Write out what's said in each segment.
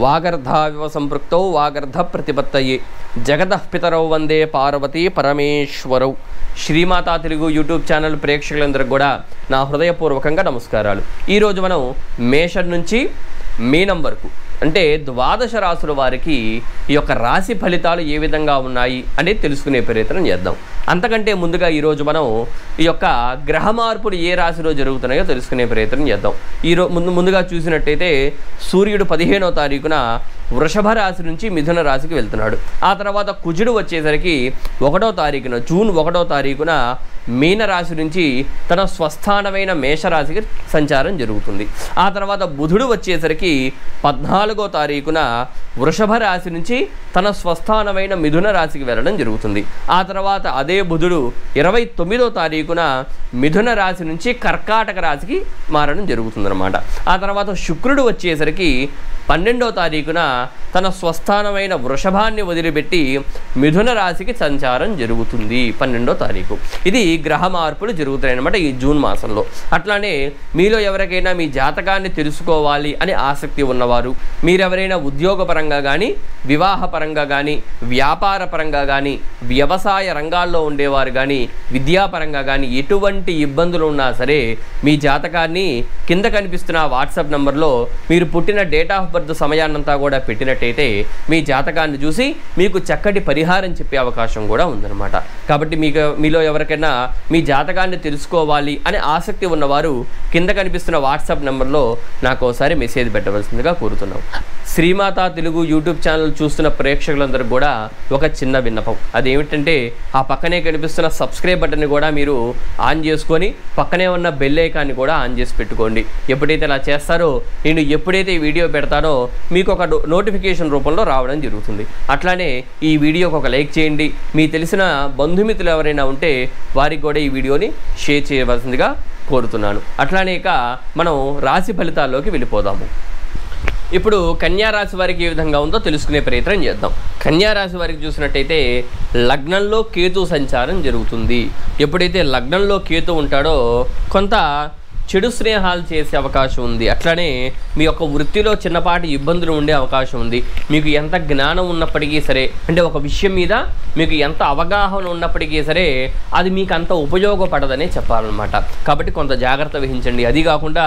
వాగర్ధావివ సంపృక్తౌ వాగర్ధ ప్రతిపత్తయే జగదః పితరౌ వందే Parvati పరమేశ్వరౌ. Shri Mata Telugu YouTube channel ప్రేక్షకులందరికీ కూడా నా హృదయపూర్వకంగా నమస్కారాలు. ఈరోజు మనం మేషం నుంచి మీనం వరకు అంటే ద్వాదశ రాశుల వారికి ఈ యొక్క రాశి ఫలితాలు ఏ విధంగా ఉన్నాయి అనేది తెలుసుకునే ప్రయత్నం చేద్దాం. అంతకంటే ముందుగా ఈరోజు మనం ఈ యొక్క గ్రహ మార్పులు ఏ రాశిలో జరుగుతున్నాయో తెలుసుకునే ప్రయత్నం చేద్దాం. ముందుగా చూసినట్టయితే సూర్యుడు 15వ తారీఖున వృషభ రాశి నుంచి మిథున రాశికి వెళ్తున్నాడు. ఆ తర్వాత కుజుడు వచ్చేసరికి 1వ తారీఖున జూన్ 1వ తారీఖున మీన రాశి నుంచి తన స్వస్థానమైన మేషరాశికి సంచారం జరుగుతుంది. ఆ తర్వాత బుధుడు వచ్చేసరికి 14వ తారీఖున వృషభ రాశి నుంచి తన స్వస్థానమైన మిథున రాశికి వెళ్ళడం జరుగుతుంది. ఆ తర్వాత అదే బుధుడు 29వ తారీఖున మిథున రాశి నుంచి కర్కాటక రాశికి మారడం జరుగుతుందన్నమాట. ఆ తర్వాత శుక్రుడు వచ్చేసరికి 12వ తారీఖున తన స్వస్థానమైన వృషభాన్ని వదిలిపెట్టి మిథున రాశికి సంచారం జరుగుతుంది 12వ తారీఖు. ఇది గ్రహ మార్పులు జరుగుతాయి అన్నమాట ఈ జూన్ మాసంలో. అట్లానే మీలో ఎవరికైనా మీ జాతకాన్ని తెలుసుకోవాలి అని ఆసక్తి ఉన్నవారు, మీరెవరైనా ఉద్యోగపరంగా కానీ, వివాహపరంగా కానీ, వ్యాపార పరంగా కానీ, వ్యవసాయ రంగాల్లో ఉండేవారు కానీ, విద్యాపరంగా కానీ ఎటువంటి ఇబ్బందులు ఉన్నా సరే మీ జాతకాన్ని కింద కనిపిస్తున్న వాట్సాప్ నంబర్లో మీరు పుట్టిన డేట్ ఆఫ్ బర్త్ సమయాన్నంతా కూడా పెట్టినట్టయితే మీ జాతకాన్ని చూసి మీకు చక్కటి పరిహారం చెప్పే అవకాశం కూడా ఉందన్నమాట. కాబట్టి మీలో ఎవరికైనా మీ జాతకాన్ని తెలుసుకోవాలి అని ఆసక్తి ఉన్నవారు కింద కనిపిస్తున్న వాట్సాప్ నెంబర్లో నాకు ఒకసారి మెసేజ్ పెట్టవలసిందిగా కోరుతున్నాం. శ్రీమాతా తెలుగు యూట్యూబ్ ఛానల్ చూస్తున్న ప్రేక్షకులందరూ కూడా ఒక చిన్న విన్నపం. అదేమిటంటే ఆ పక్కనే కనిపిస్తున్న సబ్స్క్రైబ్ బటన్ని కూడా మీరు ఆన్ చేసుకొని పక్కనే ఉన్న బెల్ ఐకాన్ని కూడా ఆన్ చేసి పెట్టుకోండి. ఎప్పుడైతే అలా చేస్తారో నేను ఎప్పుడైతే ఈ వీడియో పెడతానో మీకు ఒక నోటిఫికేషన్ రూపంలో రావడం జరుగుతుంది. అట్లానే ఈ వీడియోకి ఒక లైక్ చేయండి. మీ తెలిసిన బంధుమిత్రులు ఎవరైనా ఉంటే వారికి కూడా ఈ వీడియోని షేర్ చేయవలసిందిగా కోరుతున్నాను. అట్లానే ఇక మనం రాశి ఫలితాల్లోకి వెళ్ళిపోదాము. ఇప్పుడు కన్యా రాశి వారికి ఏ విధంగా ఉందో తెలుసుకునే ప్రయత్నం చేద్దాం. కన్యా రాశి వారికి చూసినట్టయితే లగ్నంలో కేతు సంచారం జరుగుతుంది. ఎప్పుడైతే లగ్నంలో కేతు ఉంటాడో కొంత చెడు స్నేహాలు చేసే అవకాశం ఉంది. అట్లానే మీ యొక్క వృత్తిలో చిన్నపాటి ఇబ్బందులు ఉండే అవకాశం ఉంది. మీకు ఎంత జ్ఞానం ఉన్నప్పటికీ సరే, అంటే ఒక విషయం మీద మీకు ఎంత అవగాహన ఉన్నప్పటికీ సరే అది మీకు అంత ఉపయోగపడదనే చెప్పాలన్నమాట. కాబట్టి కొంత జాగ్రత్త వహించండి. అది కాకుండా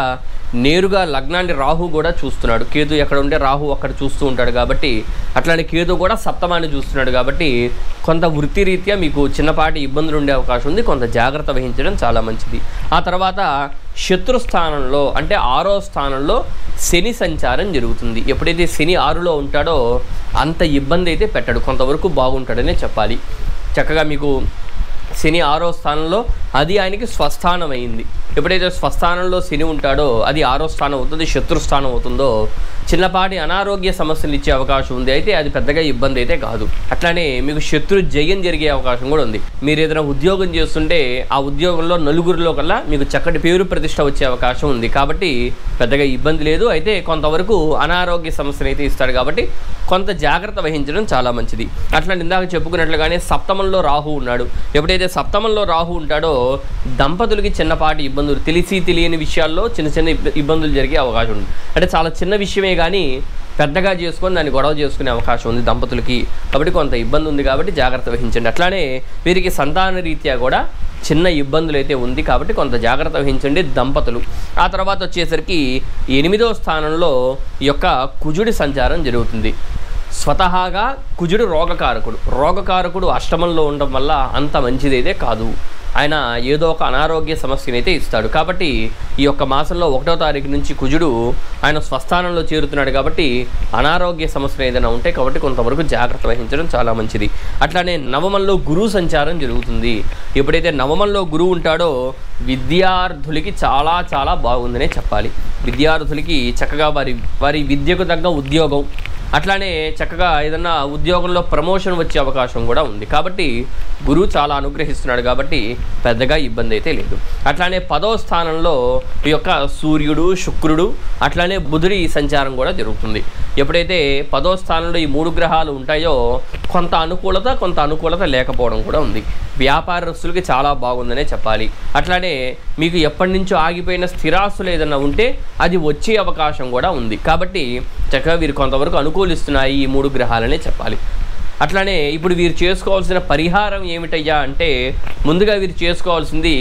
నేరుగా లగ్నాన్ని రాహు కూడా చూస్తున్నాడు. కేతు ఎక్కడ ఉంటే రాహు అక్కడ చూస్తూ ఉంటాడు కాబట్టి, అట్లానే కేతు కూడా సప్తమాన్ని చూస్తున్నాడు కాబట్టి కొంత వృత్తి రీత్యా మీకు చిన్నపాటి ఇబ్బందులు ఉండే అవకాశం ఉంది. కొంత జాగ్రత్త వహించడం చాలా మంచిది. ఆ తర్వాత శత్రుస్థానంలో అంటే 6వ స్థానంలో శని సంచారం జరుగుతుంది. ఎప్పుడైతే శని 6లో ఉంటాడో అంత ఇబ్బంది అయితే పెట్టడు, కొంతవరకు బాగుంటాడనే చెప్పాలి. చక్కగా మీకు శని 6వ స్థానంలో అది ఆయనకి స్వస్థానం అయింది. ఎప్పుడైతే స్వస్థానంలో శని ఉంటాడో అది 6వ స్థానం అవుతుంది, శత్రుస్థానం అవుతుందో చిన్నపాటి అనారోగ్య సమస్యలు ఇచ్చే అవకాశం ఉంది. అయితే అది పెద్దగా ఇబ్బంది అయితే కాదు. అట్లానే మీకు శత్రు జయం జరిగే అవకాశం కూడా ఉంది. మీరు ఏదైనా ఉద్యోగం చేస్తుంటే ఆ ఉద్యోగంలో నలుగురిలో కల్లా మీకు చక్కటి పేరు ప్రతిష్ట వచ్చే అవకాశం ఉంది. కాబట్టి పెద్దగా ఇబ్బంది లేదు. అయితే కొంతవరకు అనారోగ్య సమస్యలు అయితే ఇస్తాడు కాబట్టి కొంత జాగ్రత్త వహించడం చాలా మంచిది. అట్లా ఇందాక చెప్పుకున్నట్లుగానే సప్తమంలో రాహు ఉన్నాడు. ఎప్పుడైతే సప్తమంలో రాహు ఉంటాడో దంపతులకి చిన్నపాటి ఇబ్బందులు, తెలిసి తెలియని విషయాల్లో చిన్న చిన్న ఇబ్బందులు జరిగే అవకాశం ఉంది. అంటే చాలా చిన్న విషయమే కానీ పెద్దగా చేసుకొని దాన్ని గొడవ చేసుకునే అవకాశం ఉంది దంపతులకి. కాబట్టి కొంత ఇబ్బంది ఉంది కాబట్టి జాగ్రత్త వహించండి. అట్లానే వీరికి సంతాన రీత్యా కూడా చిన్న ఇబ్బందులు అయితే ఉంది కాబట్టి కొంత జాగ్రత్త వహించండి దంపతులు. ఆ తర్వాత వచ్చేసరికి 8వ స్థానంలో ఈ యొక్క కుజుడి సంచారం జరుగుతుంది. స్వతహాగా కుజుడు రోగకారకుడు అష్టమంలో ఉండడం వల్ల అంత మంచిదైతే కాదు. ఆయన ఏదో ఒక అనారోగ్య సమస్యనైతే ఇస్తాడు. కాబట్టి ఈ యొక్క మాసంలో 1వ తారీఖు నుంచి కుజుడు ఆయన స్వస్థానంలో చేరుతున్నాడు కాబట్టి అనారోగ్య సమస్యలు ఏదైనా ఉంటే కాబట్టి కొంతవరకు జాగ్రత్త వహించడం చాలా మంచిది. అట్లానే నవమంలో గురువు సంచారం జరుగుతుంది. ఎప్పుడైతే నవమంలో గురువు ఉంటాడో విద్యార్థులకి చాలా చాలా బాగుందనే చెప్పాలి. విద్యార్థులకి చక్కగా వారి విద్యకు తగ్గ ఉద్యోగం, అట్లానే చక్కగా ఏదన్నా ఉద్యోగంలో ప్రమోషన్ వచ్చే అవకాశం కూడా ఉంది. కాబట్టి గురువు చాలా అనుగ్రహిస్తున్నాడు కాబట్టి పెద్దగా ఇబ్బంది అయితే లేదు. అట్లానే 10వ స్థానంలో ఈ యొక్క సూర్యుడు, శుక్రుడు, అట్లానే బుధుడి సంచారం కూడా జరుగుతుంది. ఎప్పుడైతే 10వ స్థానంలో ఈ 3 గ్రహాలు ఉంటాయో కొంత అనుకూలత లేకపోవడం కూడా ఉంది. వ్యాపారస్తులకి చాలా బాగుందనే చెప్పాలి. అట్లానే మీకు ఎప్పటి నుంచో ఆగిపోయిన స్థిరాస్తులు ఏదైనా ఉంటే అది వచ్చే అవకాశం కూడా ఉంది. కాబట్టి చక్కగా వీరు కొంతవరకు అనుకూలిస్తున్నాయి ఈ 3 గ్రహాలనే చెప్పాలి. అట్లానే ఇప్పుడు వీరు చేసుకోవాల్సిన పరిహారం ఏమిటయ్యా అంటే ముందుగా వీరు చేసుకోవాల్సింది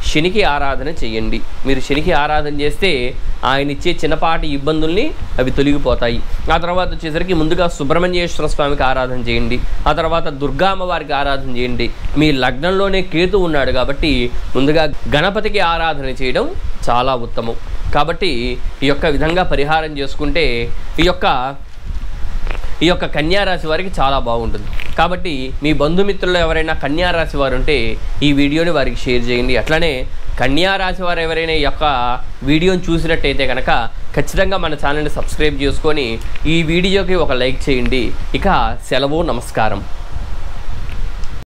శనికి ఆరాధన చేయండి. మీరు శనికి ఆరాధన చేస్తే ఆయన ఇచ్చే చిన్నపాటి ఇబ్బందుల్ని అవి తొలగిపోతాయి. ఆ తర్వాత వచ్చేసరికి ముందుగా సుబ్రహ్మణ్యేశ్వర స్వామికి ఆరాధన చేయండి. ఆ తర్వాత దుర్గా అమ్మవారికి ఆరాధన చేయండి. మీ లగ్నంలోనే కేతు ఉన్నాడు కాబట్టి ముందుగా గణపతికి ఆరాధన చేయడం చాలా ఉత్తమం. కాబట్టి ఈ యొక్క విధంగా పరిహారం చేసుకుంటే ఈ యొక్క కన్యారాశి వారికి చాలా బాగుంటుంది. కాబట్టి మీ బంధుమిత్రులు ఎవరైనా కన్యారాశి వారు ఉంటే ఈ వీడియోని వారికి షేర్ చేయండి. అట్లానే కన్యారాశి వారు ఎవరైనా ఈ యొక్క వీడియోని చూసినట్టయితే కనుక ఖచ్చితంగా మన ఛానల్ని సబ్స్క్రైబ్ చేసుకొని ఈ వీడియోకి ఒక లైక్ చేయండి. ఇక సెలవు, నమస్కారం.